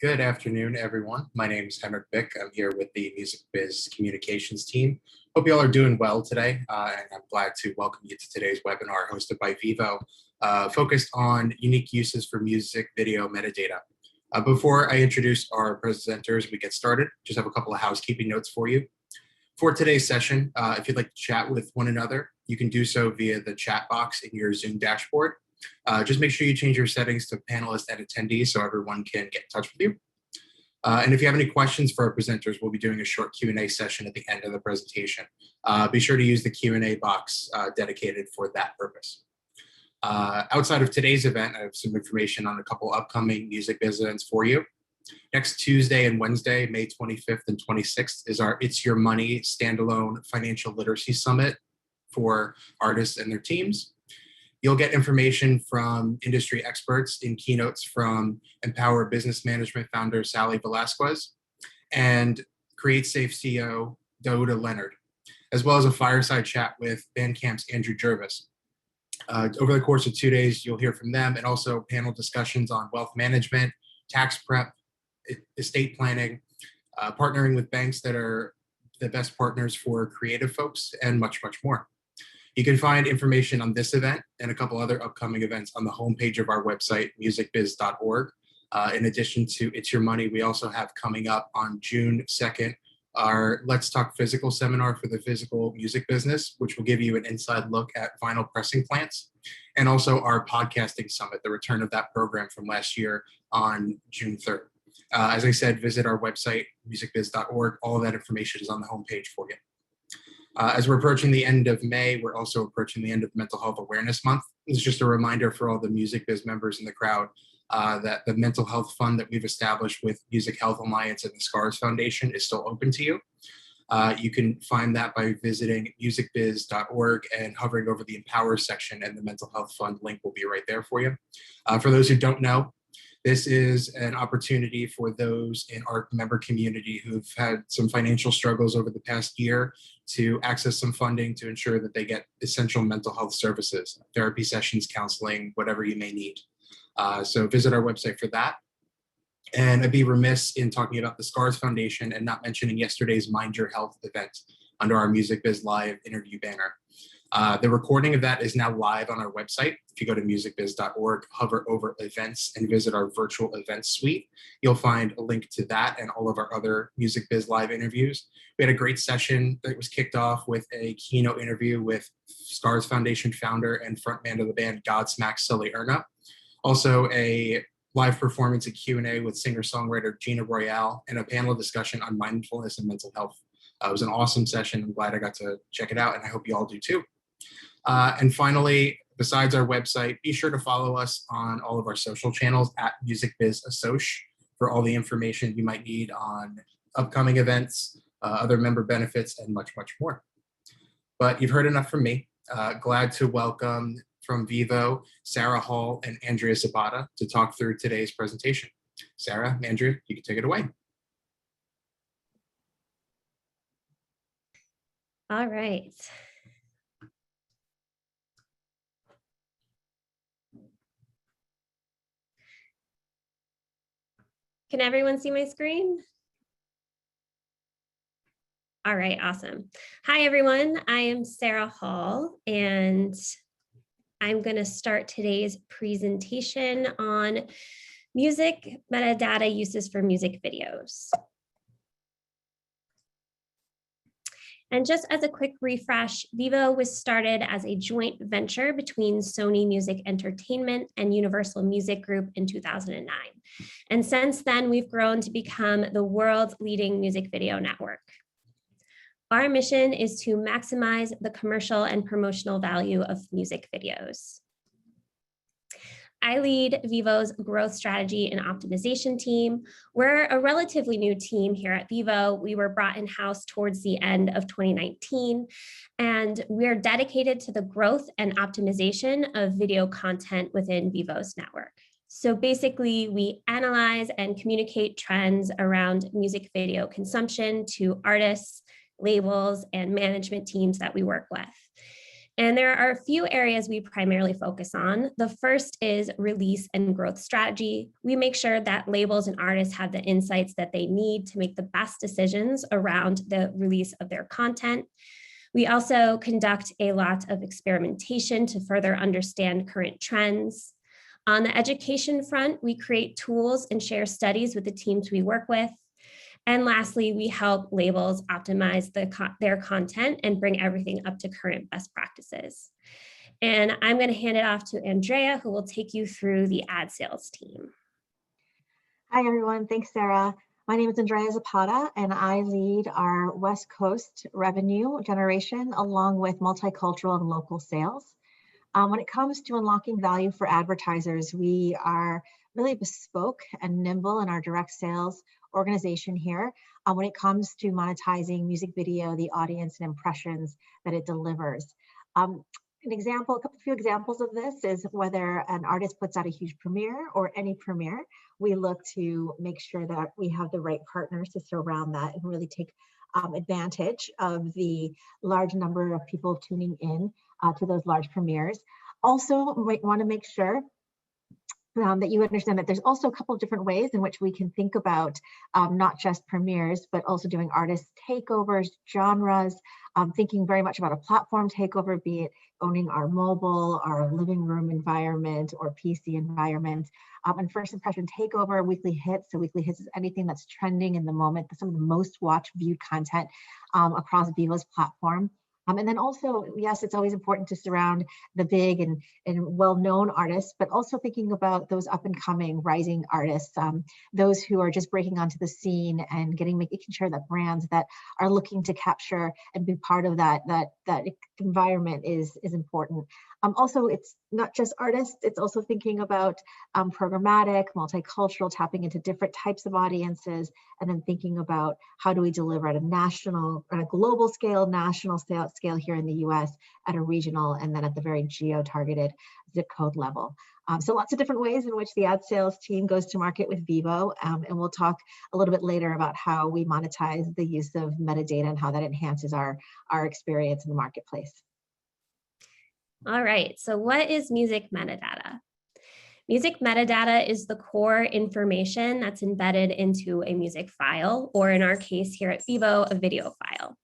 Good afternoon, everyone. My name is Henrik Bick. I'm here with the Music Biz Communications team. Hope you all are doing well today, and I'm glad to welcome you to today's webinar hosted by Vevo, focused on unique uses for music video metadata. Before I introduce our presenters, we get started, just have a couple of housekeeping notes for you. For today's session, if you'd like to chat with one another, you can do so via the chat box in your Zoom dashboard. Just make sure you change your settings to panelists and attendees so everyone can get in touch with you. And if you have any questions for our presenters, we'll be doing a short Q&A session at the end of the presentation. Be sure to use the Q&A box dedicated for that purpose. Outside of today's event, I have some information on a couple upcoming music biz events for you. Next Tuesday and Wednesday, May 25th and 26th, is our It's Your Money standalone financial literacy summit for artists and their teams. You'll get information from industry experts in keynotes from Empower Business Management founder Sally Velasquez and Create Safe CEO Doda Leonard, as well as a fireside chat with Bandcamp's Andrew Jervis. Over the course of 2 days, you'll hear from them and also panel discussions on wealth management, tax prep, estate planning, partnering with banks that are the best partners for creative folks, and much, much more. You can find information on this event and a couple other upcoming events on the homepage of our website, musicbiz.org. In addition to It's Your Money, we also have coming up on June 2nd, our Let's Talk Physical seminar for the physical music business, which will give you an inside look at vinyl pressing plants, and also our podcasting summit, the return of that program from last year on June 3rd. As I said, visit our website, musicbiz.org. All of that information is on the homepage for you. As we're approaching the end of May, we're also approaching the end of Mental Health Awareness Month. This is just a reminder for all the Music Biz members in the crowd that the mental health fund that we've established with Music Health Alliance and the SCARS Foundation is still open to you. You can find that by visiting musicbiz.org and hovering over the Empower section, and the Mental Health Fund link will be right there for you. For those who don't know, this is an opportunity for those in our member community who've had some financial struggles over the past year to access some funding to ensure that they get essential mental health services, therapy sessions, counseling, whatever you may need. So visit our website for that. And I'd be remiss in talking about the SCARS Foundation and not mentioning yesterday's Mind Your Health event under our Music Biz Live interview banner. The recording of that is now live on our website. If you go to musicbiz.org, hover over events and visit our virtual events suite, you'll find a link to that and all of our other Music Biz Live interviews. We had a great session that was kicked off with a keynote interview with SCARS Foundation founder and frontman of the band Godsmack Sully Erna. Also a live performance and Q&A with singer-songwriter Gina Royale, and a panel discussion on mindfulness and mental health. It was an awesome session. I'm glad I got to check it out, and I hope you all do too. And finally, besides our website, be sure to follow us on all of our social channels at MusicBizAssoc for all the information you might need on upcoming events, other member benefits, and much, much more. But you've heard enough from me. Glad to welcome from Vevo, Sarah Hall and Andrea Zapata to talk through today's presentation. Sarah, Andrea, you can take it away. All right. Can everyone see my screen? All right, awesome. Hi, everyone. I am Sarah Hall, and I'm going to start today's presentation on music metadata uses for music videos. And just as a quick refresh, Vevo was started as a joint venture between Sony Music Entertainment and Universal Music Group in 2009. And since then, we've grown to become the world's leading music video network. Our mission is to maximize the commercial and promotional value of music videos. I lead Vevo's growth strategy and optimization team. We're a relatively new team here at Vevo. We were brought in-house towards the end of 2019, and we're dedicated to the growth and optimization of video content within Vevo's network. So basically, we analyze and communicate trends around music video consumption to artists, labels, and management teams that we work with. And there are a few areas we primarily focus on. The first is release and growth strategy. We make sure that labels and artists have the insights that they need to make the best decisions around the release of their content. We also conduct a lot of experimentation to further understand current trends. On the education front, we create tools and share studies with the teams we work with. And lastly, we help labels optimize their content and bring everything up to current best practices. And I'm going to hand it off to Andrea, who will take you through the ad sales team. Hi, everyone. Thanks, Sarah. My name is Andrea Zapata, and I lead our West Coast revenue generation along with multicultural and local sales. When it comes to unlocking value for advertisers, we are really bespoke and nimble in our direct sales organization here when it comes to monetizing music video, the audience and impressions that it delivers. A few examples of this is whether an artist puts out a huge premiere or any premiere, we look to make sure that we have the right partners to surround that and really take advantage of the large number of people tuning in to those large premieres. Also, we want to make sure that you understand that there's also a couple of different ways in which we can think about not just premieres, but also doing artist takeovers, genres, thinking very much about a platform takeover, be it owning our mobile, our living room environment, or PC environment. And first impression takeover, weekly hits. So weekly hits is anything that's trending in the moment, some of the most watched, viewed content across Vevo's platform. And then also, yes, it's always important to surround the big and well-known artists, but also thinking about those up-and-coming rising artists, those who are just breaking onto the scene and making sure that brands that are looking to capture and be part of that environment is important. Also, it's not just artists, it's also thinking about programmatic, multicultural, tapping into different types of audiences, and then thinking about how do we deliver at a global scale, national scale here in the US, at a regional, and then at the very geo-targeted zip code level. So lots of different ways in which the ad sales team goes to market with Vevo, and we'll talk a little bit later about how we monetize the use of metadata and how that enhances our experience in the marketplace. All right, so what is music metadata? Music metadata is the core information that's embedded into a music file, or in our case here at Vevo, a video file.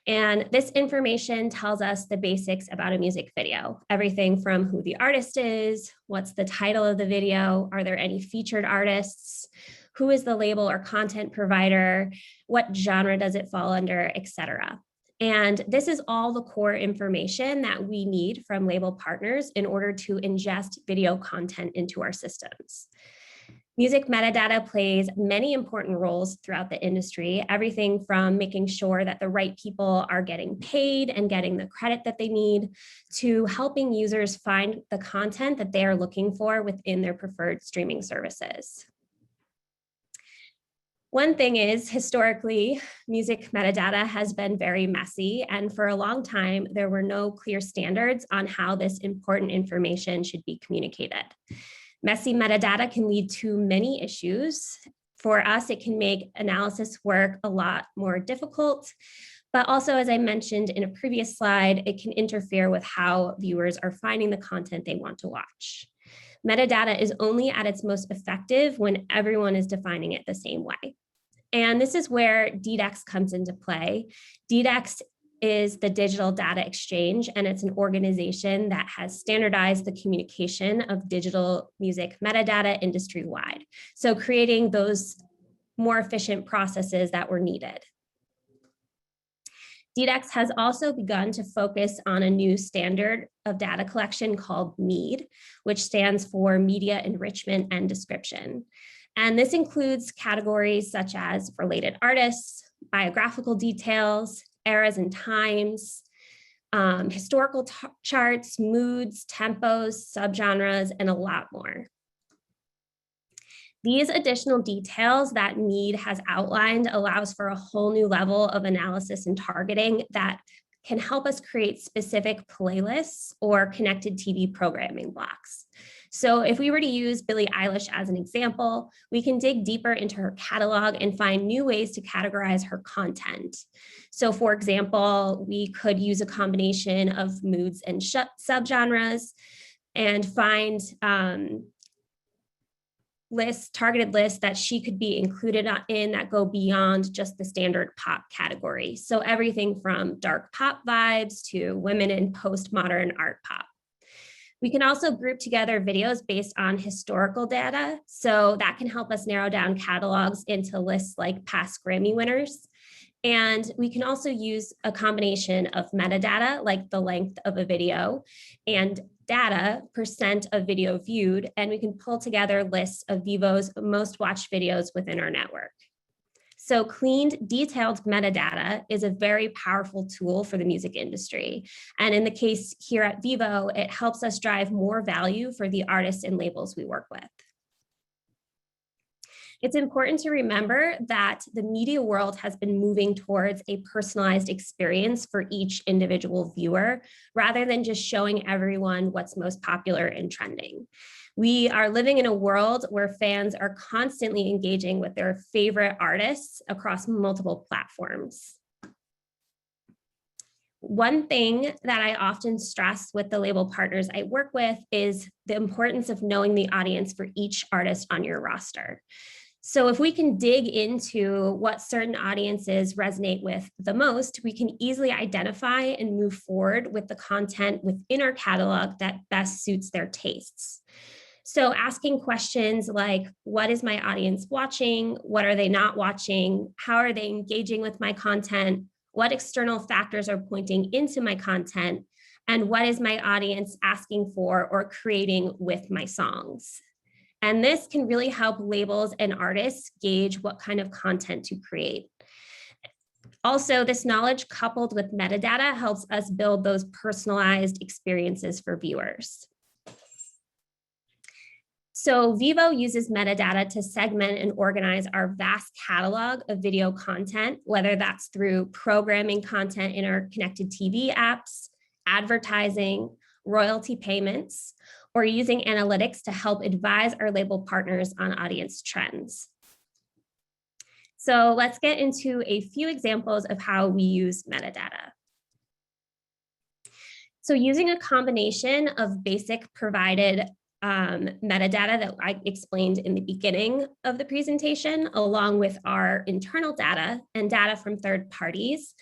And this information tells us the basics about a music video, everything from who the artist is, what's the title of the video, are there any featured artists, who is the label or content provider, what genre does it fall under, etc. And this is all the core information that we need from label partners in order to ingest video content into our systems. Music metadata plays many important roles throughout the industry, everything from making sure that the right people are getting paid and getting the credit that they need, to helping users find the content that they are looking for within their preferred streaming services. One thing is, historically, music metadata has been very messy, and for a long time, there were no clear standards on how this important information should be communicated. Messy metadata can lead to many issues. For us, it can make analysis work a lot more difficult, but also, as I mentioned in a previous slide, it can interfere with how viewers are finding the content they want to watch. Metadata is only at its most effective when everyone is defining it the same way. And this is where DDEX comes into play. DDEX is the Digital Data Exchange, and it's an organization that has standardized the communication of digital music metadata industry-wide. So creating those more efficient processes that were needed. DDEX has also begun to focus on a new standard of data collection called MEAD, which stands for Media Enrichment and Description. And this includes categories such as related artists, biographical details, eras and times, historical charts, moods, tempos, subgenres, and a lot more. These additional details that MEAD has outlined allows for a whole new level of analysis and targeting that can help us create specific playlists or connected TV programming blocks. So if we were to use Billie Eilish as an example, we can dig deeper into her catalog and find new ways to categorize her content. So for example, we could use a combination of moods and subgenres and find targeted lists that she could be included in that go beyond just the standard pop category. So everything from dark pop vibes to women in postmodern art pop. We can also group together videos based on historical data. So that can help us narrow down catalogs into lists like past Grammy winners. And we can also use a combination of metadata, like the length of a video, and data, percent of video viewed, and we can pull together lists of Vevo's most watched videos within our network. So cleaned, detailed metadata is a very powerful tool for the music industry. And in the case here at Vevo, it helps us drive more value for the artists and labels we work with. It's important to remember that the media world has been moving towards a personalized experience for each individual viewer, rather than just showing everyone what's most popular and trending. We are living in a world where fans are constantly engaging with their favorite artists across multiple platforms. One thing that I often stress with the label partners I work with is the importance of knowing the audience for each artist on your roster. So if we can dig into what certain audiences resonate with the most, we can easily identify and move forward with the content within our catalog that best suits their tastes. So asking questions like, what is my audience watching? What are they not watching? How are they engaging with my content? What external factors are pointing into my content? And what is my audience asking for or creating with my songs? And this can really help labels and artists gauge what kind of content to create. Also, this knowledge coupled with metadata helps us build those personalized experiences for viewers. So Vevo uses metadata to segment and organize our vast catalog of video content, whether that's through programming content in our connected TV apps, advertising, royalty payments, or using analytics to help advise our label partners on audience trends. So let's get into a few examples of how we use metadata. So using a combination of basic provided metadata that I explained in the beginning of the presentation, along with our internal data and data from third parties,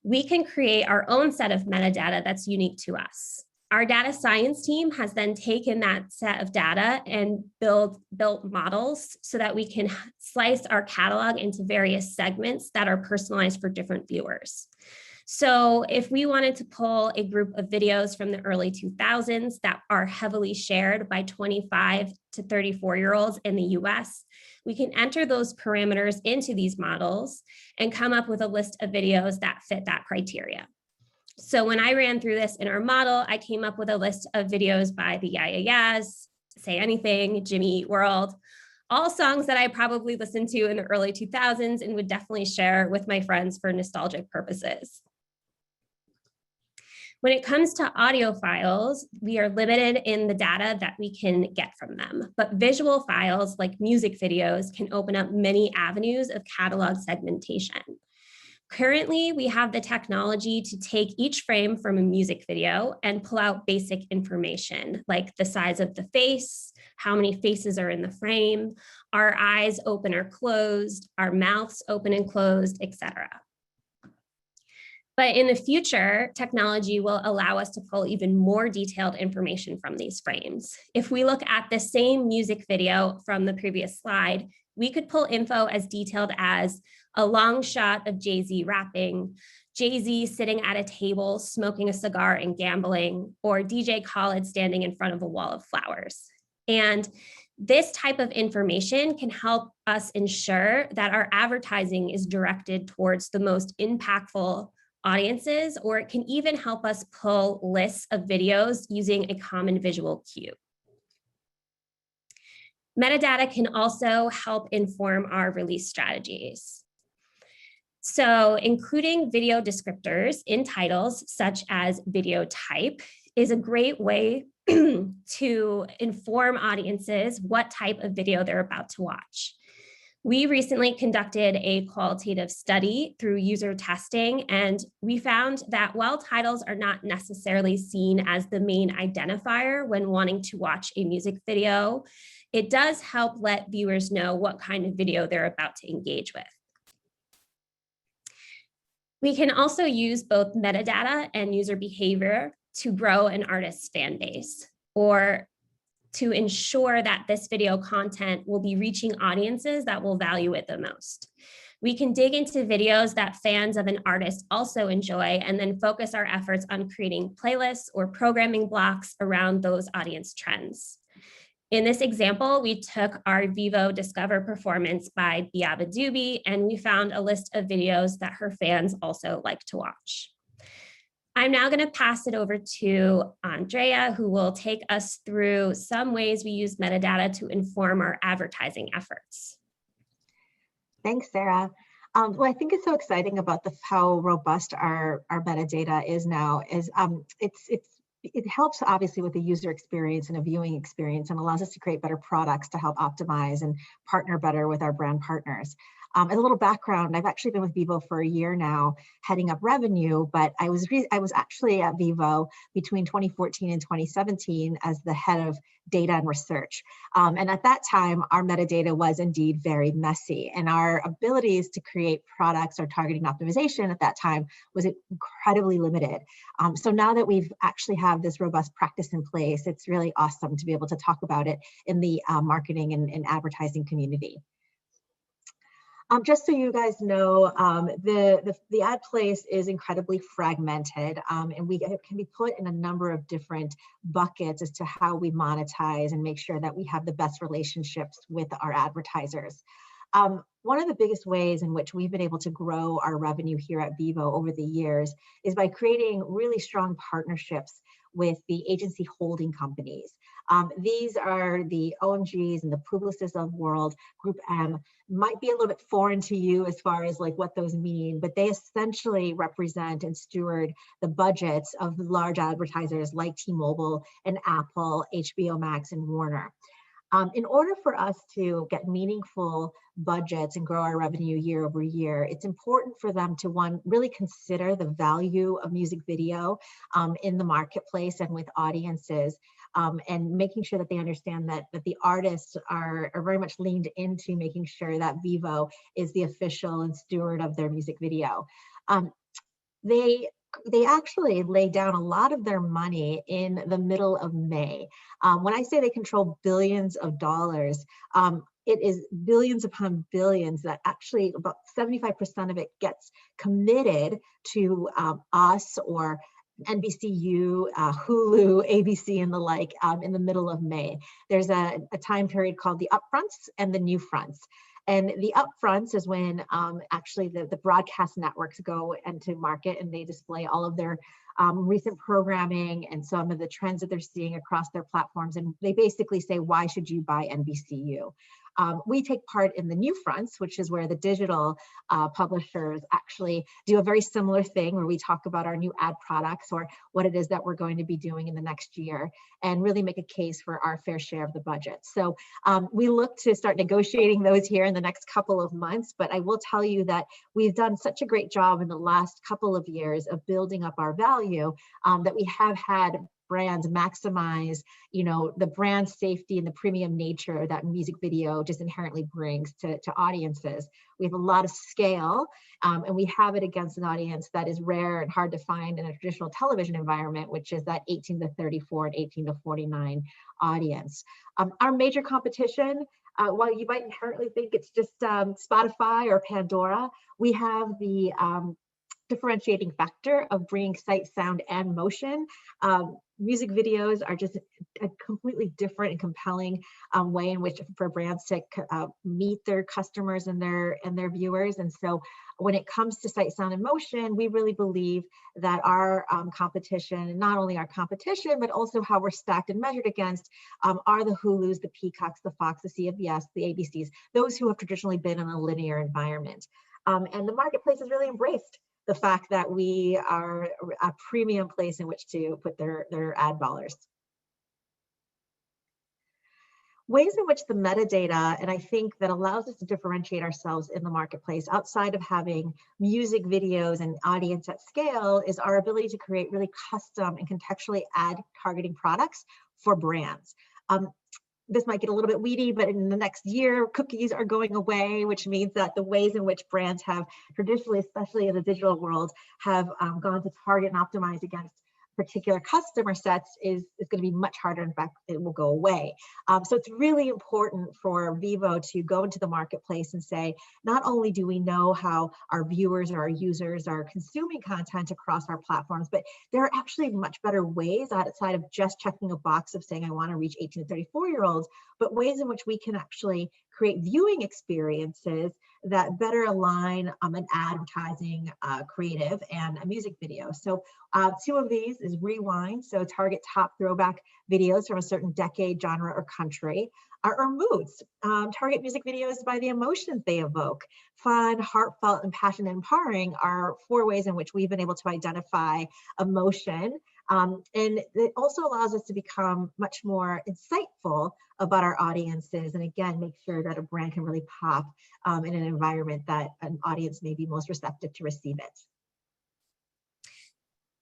we can create our own set of metadata that's unique to us. Our data science team has then taken that set of data and built models so that we can slice our catalog into various segments that are personalized for different viewers. So if we wanted to pull a group of videos from the early 2000s that are heavily shared by 25 to 34-year-olds in the US, we can enter those parameters into these models and come up with a list of videos that fit that criteria. So when I ran through this in our model, I came up with a list of videos by the Yeah Yeah Yeahs, Say Anything, Jimmy Eat World, all songs that I probably listened to in the early 2000s and would definitely share with my friends for nostalgic purposes. When it comes to audio files, we are limited in the data that we can get from them, but visual files like music videos can open up many avenues of catalog segmentation. Currently, we have the technology to take each frame from a music video and pull out basic information like the size of the face, how many faces are in the frame, our eyes open or closed, our mouths open and closed, etc. But in the future, technology will allow us to pull even more detailed information from these frames. If we look at the same music video from the previous slide, we could pull info as detailed as a long shot of Jay-Z rapping, Jay-Z sitting at a table, smoking a cigar and gambling, or DJ Khaled standing in front of a wall of flowers. And this type of information can help us ensure that our advertising is directed towards the most impactful audiences, or it can even help us pull lists of videos using a common visual cue. Metadata can also help inform our release strategies. So including video descriptors in titles such as video type is a great way to inform audiences what type of video they're about to watch. We recently conducted a qualitative study through user testing, and we found that while titles are not necessarily seen as the main identifier when wanting to watch a music video, it does help let viewers know what kind of video they're about to engage with. We can also use both metadata and user behavior to grow an artist's fan base, or to ensure that this video content will be reaching audiences that will value it the most. We can dig into videos that fans of an artist also enjoy and then focus our efforts on creating playlists or programming blocks around those audience trends. In this example, we took our Vevo Discover performance by Biabadoobie, and we found a list of videos that her fans also like to watch. I'm now going to pass it over to Andrea, who will take us through some ways we use metadata to inform our advertising efforts. Thanks, Sarah. What I think is so exciting about how robust our metadata is now is it helps obviously with the user experience and a viewing experience, and allows us to create better products to help optimize and partner better with our brand partners. As a little background, I've actually been with Vevo for a year now, heading up revenue, but I was actually at Vevo between 2014 and 2017 as the head of data and research. And at that time, our metadata was indeed very messy, and our abilities to create products or targeting optimization at that time was incredibly limited. So now that we've actually have this robust practice in place, it's really awesome to be able to talk about it in the marketing and advertising community. Just so you guys know, the ad place is incredibly fragmented, and it can be put in a number of different buckets as to how we monetize and make sure that we have the best relationships with our advertisers. One of the biggest ways in which we've been able to grow our revenue here at Vevo over the years is by creating really strong partnerships with the agency holding companies. These are the OMGs and the Publicis of the world. Group M might be a little bit foreign to you as far as like what those mean, but they essentially represent and steward the budgets of large advertisers like T-Mobile and Apple, HBO Max, and Warner. In order for us to get meaningful budgets and grow our revenue year over year, it's important for them to, one, really consider the value of music video in the marketplace and with audiences, and making sure that they understand that the artists are very much leaned into making sure that Vevo is the official and steward of their music video. They actually lay down a lot of their money in the middle of May. When I say they control billions of dollars, it is billions upon billions that actually about 75% of it gets committed to us or NBCU, Hulu, ABC, and the like in the middle of May. There's a time period called the upfronts and the new fronts. And the upfronts is when actually the broadcast networks go into market and they display all of their recent programming and some of the trends that they're seeing across their platforms. And they basically say, why should you buy NBCU? We take part in the new fronts, which is where the digital publishers actually do a very similar thing where we talk about our new ad products or what it is that we're going to be doing in the next year and really make a case for our fair share of the budget. So we look to start negotiating those here in the next couple of months, but I will tell you that we've done such a great job in the last couple of years of building up our value that we have had brands maximize, the brand safety and the premium nature that music video just inherently brings to audiences. We have a lot of scale, and we have it against an audience that is rare and hard to find in a traditional television environment, which is that 18 to 34 and 18 to 49 audience. Our major competition, while you might inherently think it's just Spotify or Pandora, we have the differentiating factor of bringing sight, sound, and motion. Music videos are just a completely different and compelling way in which for brands to meet their customers and their viewers. And so when it comes to sight, sound, and motion, we really believe that our competition, and not only our competition, but also how we're stacked and measured against are the Hulus, the Peacocks, the Fox, the CBS, the ABCs, those who have traditionally been in a linear environment. And the marketplace has really embraced the fact that we are a premium place in which to put their ad dollars. Ways in which the metadata, and I think that allows us to differentiate ourselves in the marketplace outside of having music videos and audience at scale, is our ability to create really custom and contextually ad targeting products for brands. This might get a little bit weedy, but in the next year, cookies are going away, which means that the ways in which brands have traditionally, especially in the digital world, have gone to target and optimize against particular customer sets is going to be much harder. In fact, it will go away. So it's really important for Vevo to go into the marketplace and say, not only do we know how our viewers or our users are consuming content across our platforms, but there are actually much better ways outside of just checking a box of saying, I want to reach 18 to 34-year-olds, but ways in which we can actually create viewing experiences that better align an advertising creative and a music video. So two of these is rewind, so target top throwback videos from a certain decade, genre, or country, or moods. Target music videos by the emotions they evoke. Fun, heartfelt, and passionate and empowering are 4 ways in which we've been able to identify emotion. And it also allows us to become much more insightful about our audiences, and again, make sure that a brand can really pop in an environment that an audience may be most receptive to receive it.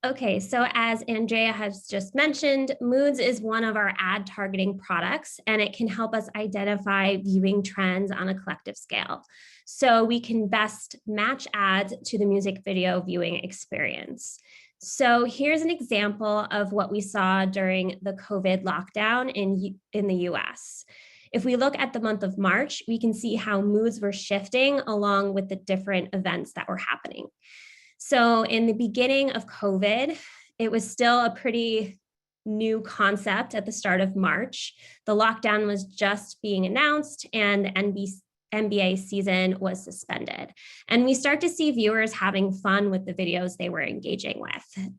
Okay, so as Andrea has just mentioned, Moods is one of our ad targeting products, and it can help us identify viewing trends on a collective scale. So we can best match ads to the music video viewing experience. So here's an example of what we saw during the COVID lockdown in the US. If we look at the month of March, we can see how moods were shifting along with the different events that were happening. So in the beginning of COVID, it was still a pretty new concept at the start of March. The lockdown was just being announced and the NBA season was suspended. And we start to see viewers having fun with the videos they were engaging with.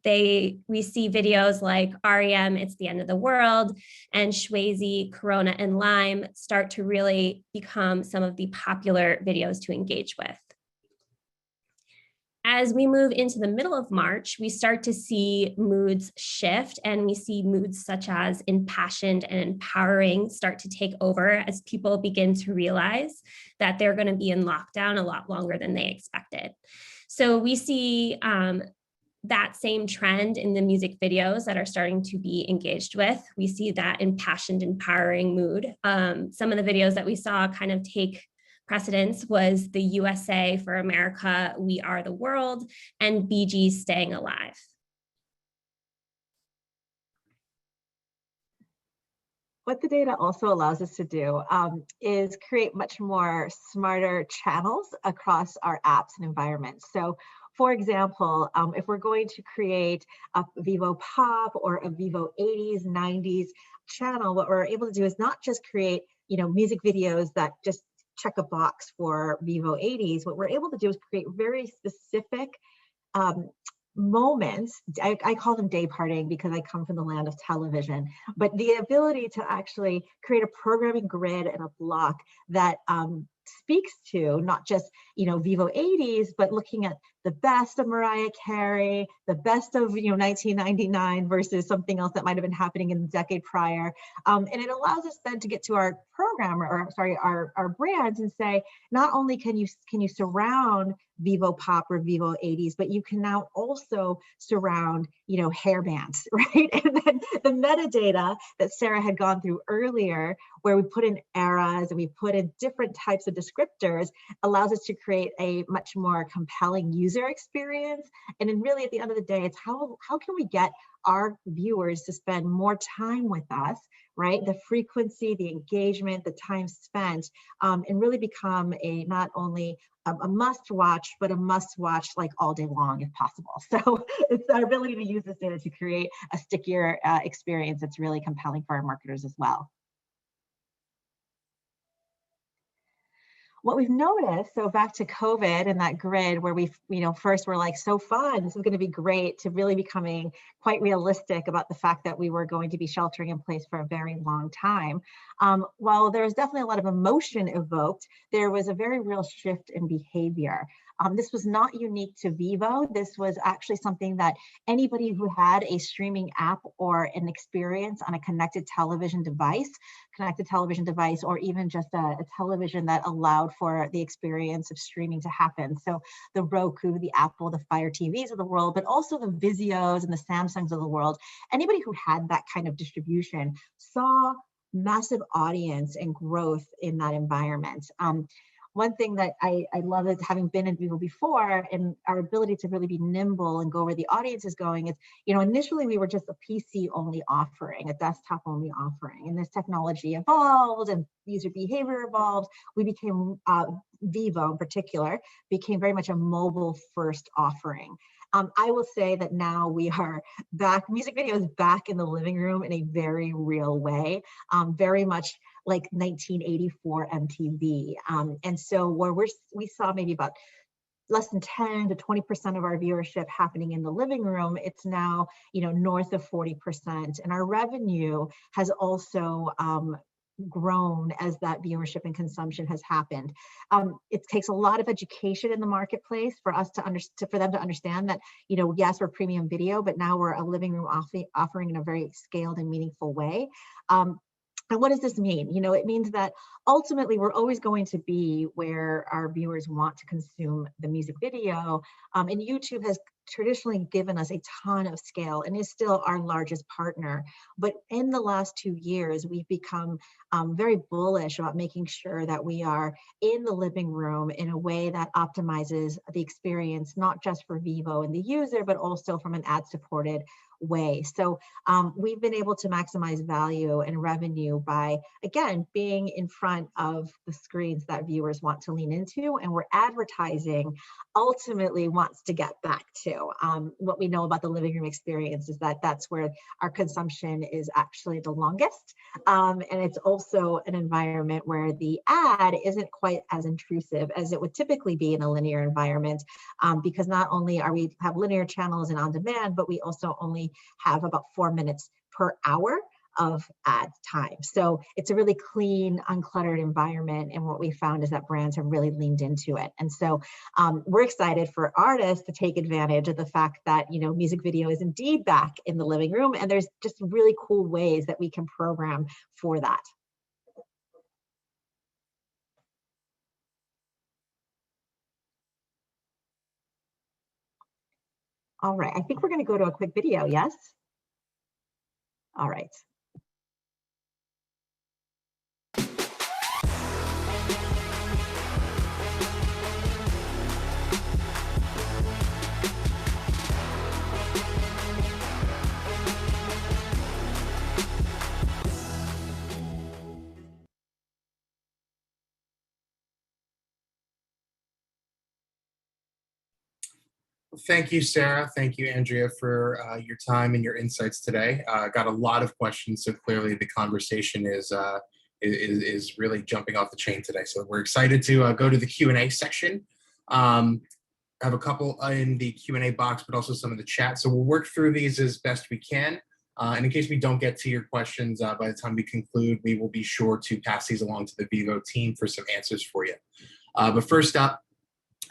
We see videos like REM, It's the End of the World, and Shwazy, Corona and Lime start to really become some of the popular videos to engage with. As we move into the middle of March, we start to see moods shift, and we see moods such as impassioned and empowering start to take over as people begin to realize that they're going to be in lockdown a lot longer than they expected. So we see that same trend in the music videos that are starting to be engaged with. We see that impassioned, empowering mood. Some of the videos that we saw kind of take precedence was the USA for America, We Are the World, and Bee Gees Staying Alive. What the data also allows us to do is create much more smarter channels across our apps and environments. So for example, if we're going to create a Vevo Pop or a Vevo 80s, 90s channel, what we're able to do is not just create, music videos that just check a box for Vevo 80s. What we're able to do is create very specific moments. I call them day parting because I come from the land of television, but the ability to actually create a programming grid and a block that speaks to not just Vevo 80s, but looking at the best of Mariah Carey, the best of 1999 versus something else that might have been happening in the decade prior, and it allows us then to get to our programmer, or sorry, our brands, and say, not only can you surround Vevo Pop or Vevo 80s, but you can now also surround hair bands, right? And then the metadata that Sarah had gone through earlier, where we put in eras and we put in different types of descriptors, allows us to create a much more compelling user experience. And then really at the end of the day, it's how can we get our viewers to spend more time with us, right? The frequency, the engagement, the time spent, and really become not only a must watch, but a must watch like all day long if possible. So it's our ability to use this data to create a stickier experience that's really compelling for our marketers as well. What we've noticed, so back to COVID and that grid where we, first we're like, so fun, this is going to be great, to really becoming quite realistic about the fact that we were going to be sheltering in place for a very long time. While there's definitely a lot of emotion evoked, there was a very real shift in behavior. This was not unique to Vevo. This was actually something that anybody who had a streaming app or an experience on a connected television device, or even just a television that allowed for the experience of streaming to happen. So the Roku, the Apple, the Fire TVs of the world, but also the Vizios and the Samsungs of the world. Anybody who had that kind of distribution saw massive audience and growth in that environment. One thing that I love is having been in Vevo before, and our ability to really be nimble and go where the audience is going is, initially we were just a PC only offering, a desktop only offering. And as technology evolved and user behavior evolved, we became, Vevo in particular, became very much a mobile first offering. I will say that now we are back, music video is back in the living room in a very real way, very much like 1984 MTV. And so where we saw maybe about less than 10 to 20% of our viewership happening in the living room, it's now, north of 40%. And our revenue has also grown as that viewership and consumption has happened. It takes a lot of education in the marketplace for us for them to understand that, yes, we're premium video, but now we're a living room offering in a very scaled and meaningful way. And what does this mean? It means that ultimately we're always going to be where our viewers want to consume the music video. And YouTube has traditionally given us a ton of scale and is still our largest partner. But in the last 2 years, we've become very bullish about making sure that we are in the living room in a way that optimizes the experience, not just for Vevo and the user, but also from an ad-supported way. So we've been able to maximize value and revenue by, again, being in front of the screens that viewers want to lean into, and where advertising ultimately wants to get back to. What we know about the living room experience is that that's where our consumption is actually the longest. And it's also an environment where the ad isn't quite as intrusive as it would typically be in a linear environment, because not only are we have linear channels and on demand, but we also only have about 4 minutes per hour of ad time. So it's a really clean, uncluttered environment. And what we found is that brands have really leaned into it. And so we're excited for artists to take advantage of the fact that, music video is indeed back in the living room. And there's just really cool ways that we can program for that. All right, I think we're going to go to a quick video, yes? All right. Thank you, Sarah. Thank you, Andrea, for your time and your insights today. Got a lot of questions, so clearly the conversation is really jumping off the chain today. So we're excited to go to the Q&A section. I have a couple in the Q&A box, but also some in the chat. So we'll work through these as best we can. And in case we don't get to your questions by the time we conclude, we will be sure to pass these along to the Vevo team for some answers for you. But first up,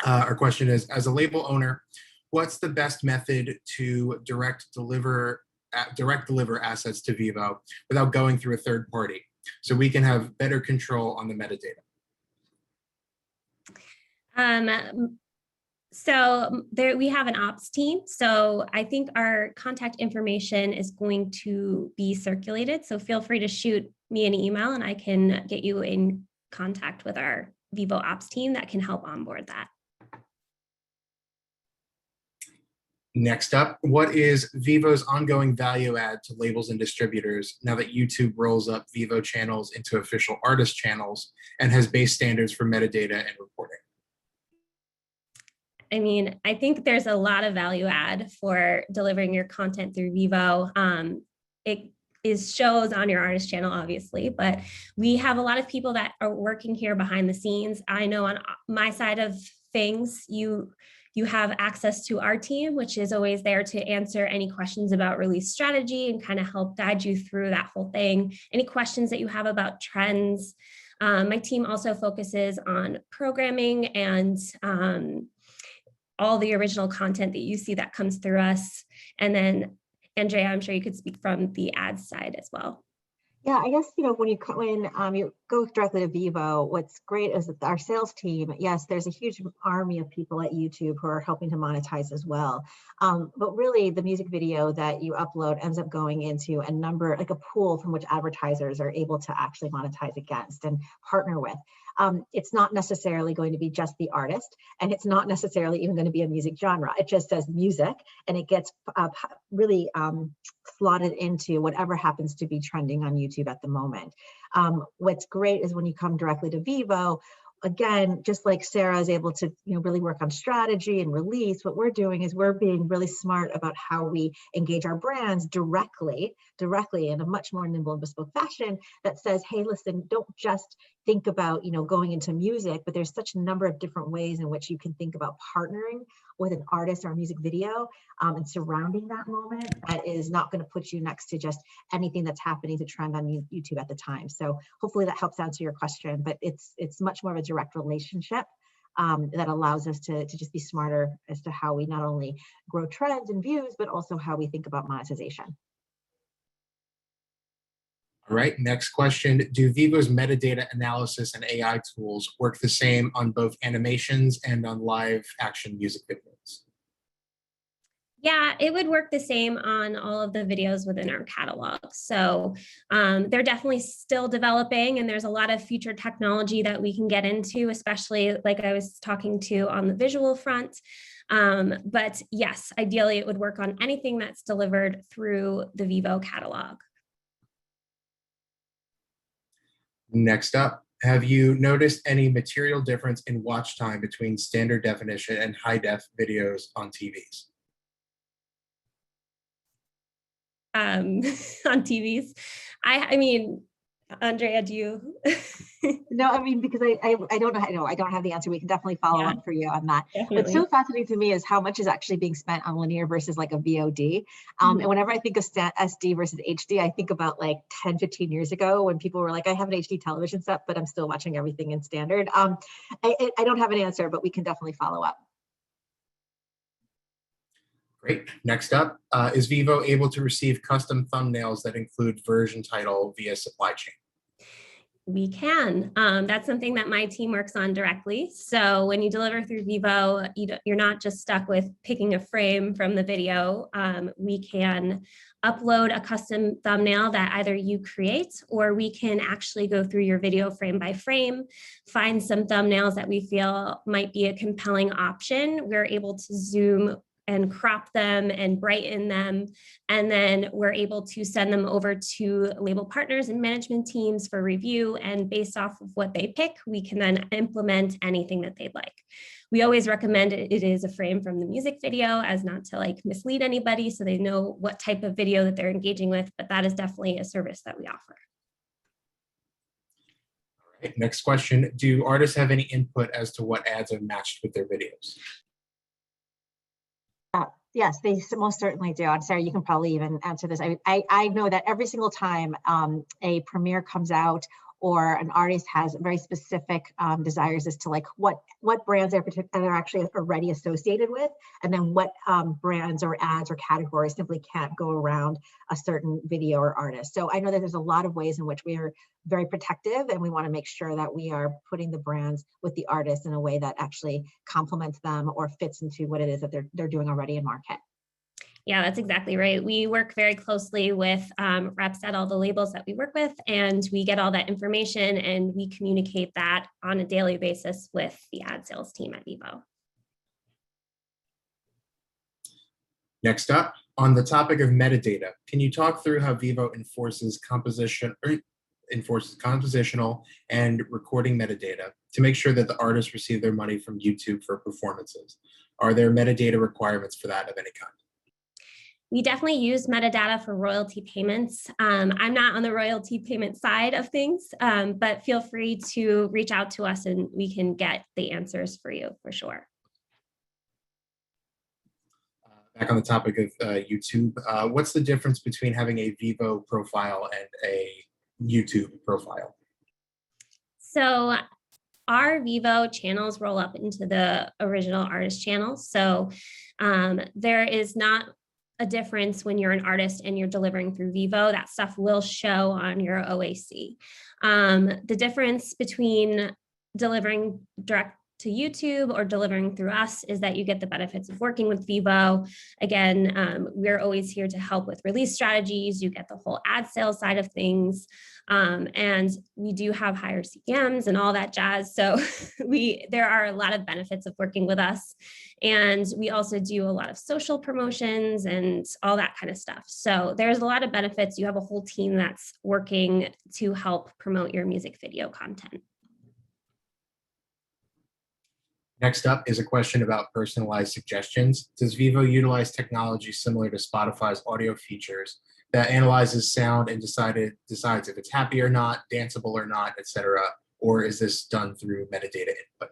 our question is, as a label owner, what's the best method to direct deliver assets to Vevo without going through a third party, so we can have better control on the metadata? So we have an ops team. So I think our contact information is going to be circulated. So feel free to shoot me an email and I can get you in contact with our Vevo ops team that can help onboard that. Next up, what is Vevo's ongoing value add to labels and distributors now that YouTube rolls up Vevo channels into official artist channels and has base standards for metadata and reporting? I mean, I think there's a lot of value add for delivering your content through Vevo. It shows on your artist channel, obviously, but we have a lot of people that are working here behind the scenes. I know on my side of things, you have access to our team, which is always there to answer any questions about release strategy and kind of help guide you through that whole thing. Any questions that you have about trends. My team also focuses on programming and all the original content that you see that comes through us. And then Andrea, I'm sure you could speak from the ads side as well. Yeah, I guess, when you go directly to Vevo, what's great is that our sales team, yes, there's a huge army of people at YouTube who are helping to monetize as well. But really the music video that you upload ends up going into a number, like a pool from which advertisers are able to actually monetize against and partner with. It's not necessarily going to be just the artist, and it's not necessarily even going to be a music genre. It just says music, and it gets really slotted into whatever happens to be trending on YouTube at the moment. What's great is when you come directly to Vevo, again, just like Sarah is able to really work on strategy and release, what we're doing is we're being really smart about how we engage our brands directly in a much more nimble and bespoke fashion that says, hey, listen, don't just think about going into music, but there's such a number of different ways in which you can think about partnering with an artist or a music video and surrounding that moment that is not going to put you next to just anything that's happening to trend on YouTube at the time. So hopefully that helps answer your question, but it's much more of a direct relationship that allows us to just be smarter as to how we not only grow trends and views, but also how we think about monetization. All right, next question. Do Vevo's metadata analysis and AI tools work the same on both animations and on live action music videos? Yeah, it would work the same on all of the videos within our catalog. So they're definitely still developing, and there's a lot of future technology that we can get into, especially like I was talking to on the visual front. But yes, ideally it would work on anything that's delivered through the Vevo catalog. Next up, have you noticed any material difference in watch time between standard definition and high def videos on TVs? On TVs, I mean, Andrea, do you? No, I mean, because I don't know, I don't have the answer. We can definitely follow up for you on that. Definitely. What's so fascinating to me is how much is actually being spent on linear versus like a VOD. And whenever I think of SD versus HD, I think about like 10, 15 years ago when people were like, I have an HD television set, but I'm still watching everything in standard. I don't have an answer, but we can definitely follow up. Great. Next up, is Vevo able to receive custom thumbnails that include version title via supply chain? We can. That's something that my team works on directly. So when you deliver through Vevo, you're not just stuck with picking a frame from the video. We can upload a custom thumbnail that either you create, or we can actually go through your video frame by frame, find some thumbnails that we feel might be a compelling option. We're able to zoom and crop them and brighten them. And then we're able to send them over to label partners and management teams for review. And based off of what they pick, we can then implement anything that they'd like. We always recommend it is a frame from the music video, as not to like mislead anybody, so they know what type of video that they're engaging with, but that is definitely a service that we offer. All right, next question. Do artists have any input as to what ads are matched with their videos? Yes, they most certainly do. And Sarah, you can probably even answer this. I know that every single time a premiere comes out or an artist has very specific desires as to like what brands they're actually already associated with, and then what brands or ads or categories simply can't go around a certain video or artist. So I know that there's a lot of ways in which we are very protective, and we want to make sure that we are putting the brands with the artists in a way that actually complements them or fits into what it is that they're doing already in market. Yeah, that's exactly right. We work very closely with reps at all the labels that we work with, and we get all that information and we communicate that on a daily basis with the ad sales team at Vevo. Next up, on the topic of metadata, can you talk through how Vevo enforces compositional and recording metadata to make sure that the artists receive their money from YouTube for performances? Are there metadata requirements for that of any kind? We definitely use metadata for royalty payments. I'm not on the royalty payment side of things, but feel free to reach out to us and we can get the answers for you for sure. Back on the topic of YouTube, what's the difference between having a Vevo profile and a YouTube profile? So our Vevo channels roll up into the original artist channels. So there is not a difference when you're an artist and you're delivering through Vevo. That stuff will show on your OAC. The difference between delivering direct to YouTube or delivering through us is that you get the benefits of working with Vevo. Again, we're always here to help with release strategies. You get the whole ad sales side of things. And we do have higher CPMs and all that jazz. So there are a lot of benefits of working with us. And we also do a lot of social promotions and all that kind of stuff. So there's a lot of benefits. You have a whole team that's working to help promote your music video content. Next up is a question about personalized suggestions. Does Vevo utilize technology similar to Spotify's audio features that analyzes sound and decides if it's happy or not, danceable or not, etc.? Or is this done through metadata input?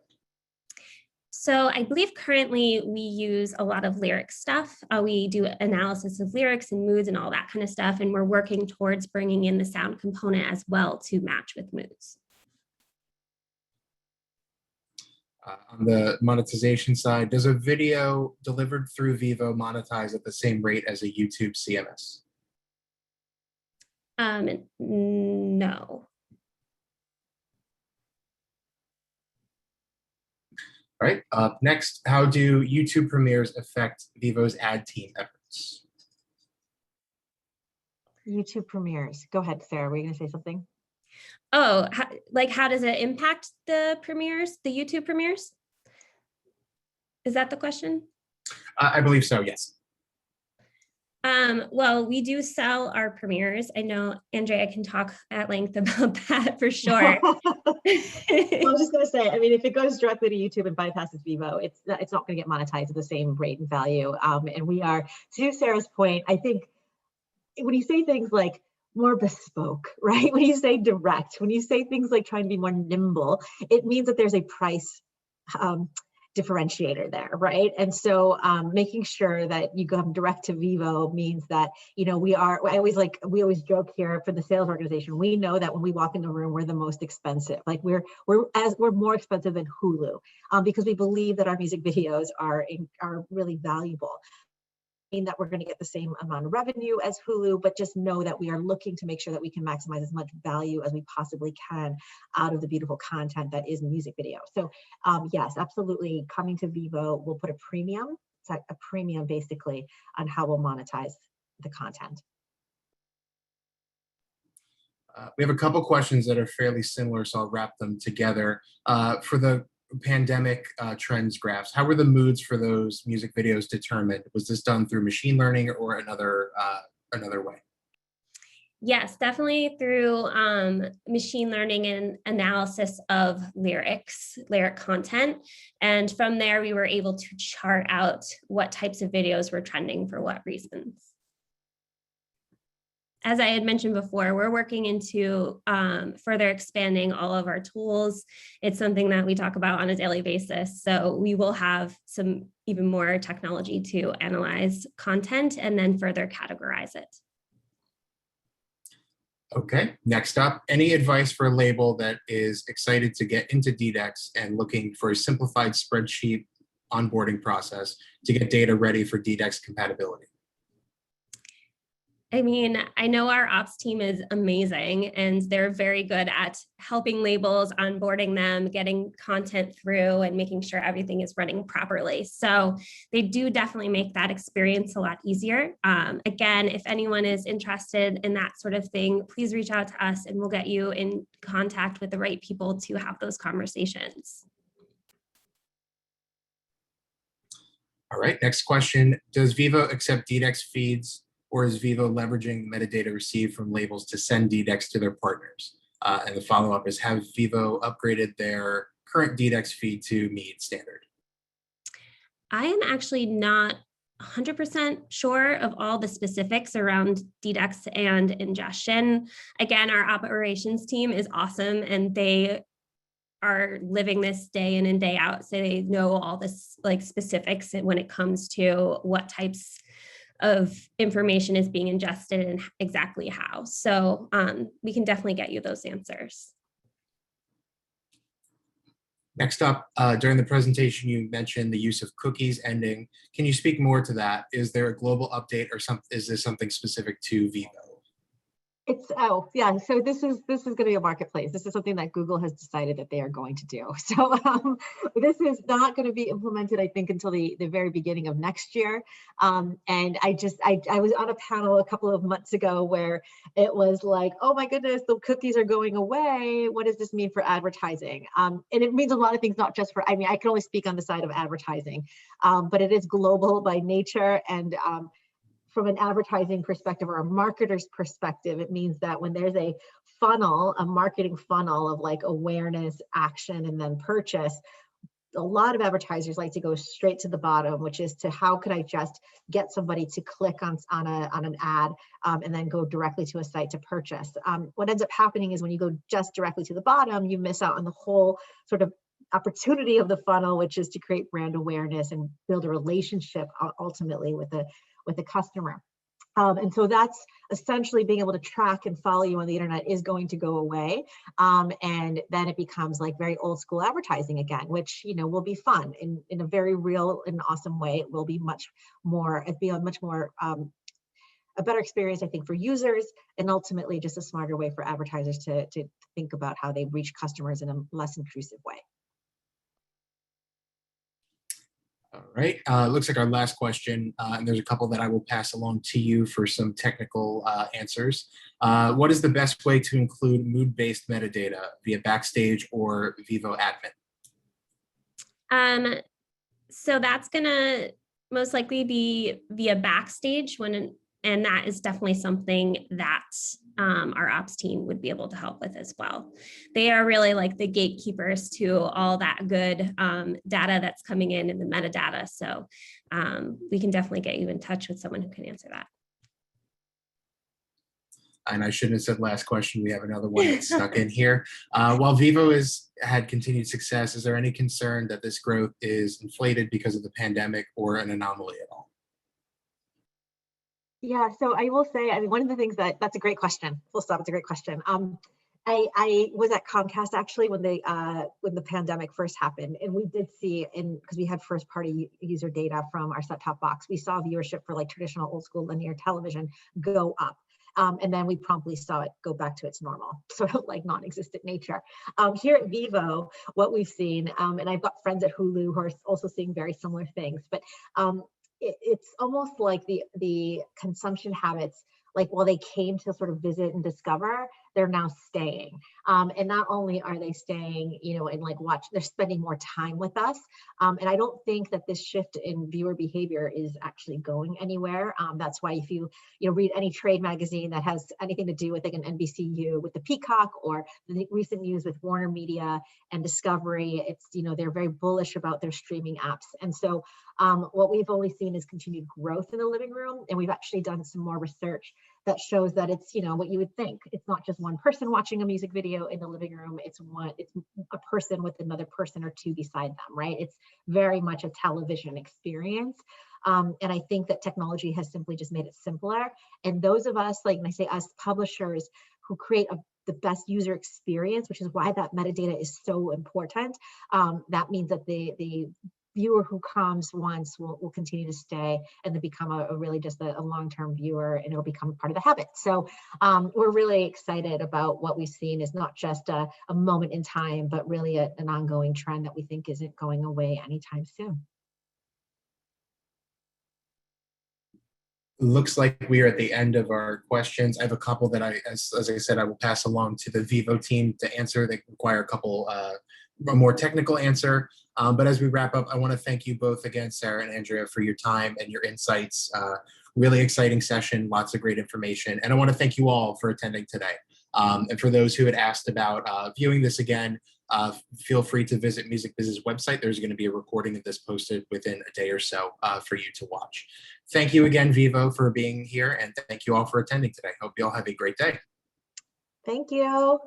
So I believe currently we use a lot of lyric stuff. We do analysis of lyrics and moods and all that kind of stuff. And we're working towards bringing in the sound component as well to match with moods. On the monetization side, does a video delivered through Vevo monetize at the same rate as a YouTube CMS? No. All right, up next, how do YouTube premieres affect Vevo's ad team efforts? YouTube premieres. Go ahead, Sarah. Were you going to say something? Oh, how does it impact the premieres, the YouTube premieres? Is that the question? I believe so, yes. Well, we do sell our premieres. I know Andrea can talk at length about that for sure. Well, I was just going to say, I mean, if it goes directly to YouTube and bypasses Vevo, it's not going to get monetized at the same rate and value. And we are, to Sarah's point, I think when you say things like more bespoke, right? When you say direct, when you say things like trying to be more nimble, it means that there's a price differentiator there, right? And so making sure that you come direct to Vevo means that, you know, we always joke here for the sales organization, we know that when we walk in the room, we're the most expensive. Like we're more expensive than Hulu because we believe that our music videos are really valuable. That we're going to get the same amount of revenue as Hulu, but just know that we are looking to make sure that we can maximize as much value as we possibly can out of the beautiful content that is music video. So yes, absolutely, coming to Vevo will put a premium basically on how we'll monetize the content. We have a couple questions that are fairly similar, so I'll wrap them together. For the pandemic trends graphs, how were the moods for those music videos determined? Was this done through machine learning or another way? Yes, definitely through machine learning and analysis of lyric content. And from there, we were able to chart out what types of videos were trending for what reasons. As I had mentioned before, we're working into further expanding all of our tools. It's something that we talk about on a daily basis. So we will have some even more technology to analyze content and then further categorize it. Okay, next up, any advice for a label that is excited to get into DDEX and looking for a simplified spreadsheet onboarding process to get data ready for DDEX compatibility? I mean, I know our ops team is amazing and they're very good at helping labels, onboarding them, getting content through and making sure everything is running properly. So they do definitely make that experience a lot easier. Again, if anyone is interested in that sort of thing, please reach out to us and we'll get you in contact with the right people to have those conversations. All right, next question. Does Vevo accept DDEX feeds, or is Vevo leveraging metadata received from labels to send DDEX to their partners? And the follow-up is, have Vevo upgraded their current DDEX feed to meet standard? I am actually not 100% sure of all the specifics around DDEX and ingestion. Again, our operations team is awesome and they are living this day in and day out. So they know all this like specifics when it comes to what types of information is being ingested and exactly how. So we can definitely get you those answers. Next up, during the presentation, you mentioned the use of cookies ending. Can you speak more to that? Is there a global update or is this something specific to Vevo? So this is going to be a marketplace. This is something that Google has decided that they are going to do. So this is not going to be implemented, I think, until the very beginning of next year. And I was on a panel a couple of months ago where it was like, oh my goodness, the cookies are going away. What does this mean for advertising? And it means a lot of things, not just for, I mean, I can only speak on the side of advertising, but it is global by nature. And from an advertising perspective or a marketer's perspective, it means that when there's a funnel, a marketing funnel of like awareness, action, and then purchase, a lot of advertisers like to go straight to the bottom, which is to how could I just get somebody to click on an ad and then go directly to a site to purchase. What ends up happening is when you go just directly to the bottom, you miss out on the whole sort of opportunity of the funnel, which is to create brand awareness and build a relationship ultimately with the customer. And so that's essentially being able to track and follow you on the internet is going to go away. And then it becomes like very old school advertising again, which, you know, will be fun in a very real and awesome way. It will be a better experience, I think, for users, and ultimately just a smarter way for advertisers to think about how they reach customers in a less intrusive way. All right, looks like our last question, and there's a couple that I will pass along to you for some technical answers. What is the best way to include mood-based metadata via Backstage or Vevo admin? So that's gonna most likely be via Backstage and that is definitely something that our ops team would be able to help with as well. They are really like the gatekeepers to all that good data that's coming in the metadata. So we can definitely get you in touch with someone who can answer that. And I shouldn't have said last question. We have another one that's stuck in here. While Vevo has had continued success, is there any concern that this growth is inflated because of the pandemic or an anomaly at all? Yeah, so I will say, I mean, one of the things that's a great question. Full stop, it's a great question. I was at Comcast actually when the pandemic first happened, and we did see, because we had first party user data from our set top box, we saw viewership for like traditional old school linear television go up. And then we promptly saw it go back to its normal, sort of like non-existent nature. Here at Vevo, what we've seen, and I've got friends at Hulu who are also seeing very similar things, but it's almost like the consumption habits, like while they came to sort of visit and discover, they're now staying. And not only are they staying, you know, and like they're spending more time with us. And I don't think that this shift in viewer behavior is actually going anywhere. That's why if you read any trade magazine that has anything to do with like an NBCU with the Peacock, or the recent news with Warner Media and Discovery, it's, you know, they're very bullish about their streaming apps. And so what we've only seen is continued growth in the living room. And we've actually done some more research that shows that it's, you know, what you would think. It's not just one person watching a music video in the living room. It's a person with another person or two beside them, right? It's very much a television experience. And I think that technology has simply just made it simpler. And those of us, like, and I say us publishers who create the best user experience, which is why that metadata is so important. That means that the viewer who comes once will continue to stay, and then become a really just a long-term viewer, and it'll become part of the habit. So we're really excited about what we've seen is not just a moment in time, but really an ongoing trend that we think isn't going away anytime soon. Looks like we are at the end of our questions. I have a couple that as I said, I will pass along to the Vevo team to answer. They require a more technical answer. But as we wrap up, I want to thank you both again, Sarah and Andrea, for your time and your insights. Really exciting session, lots of great information. And I want to thank you all for attending today. And for those who had asked about viewing this again, feel free to visit Music Biz's website. There's going to be a recording of this posted within a day or so for you to watch. Thank you again, Vevo, for being here, and thank you all for attending today. Hope you all have a great day. Thank you.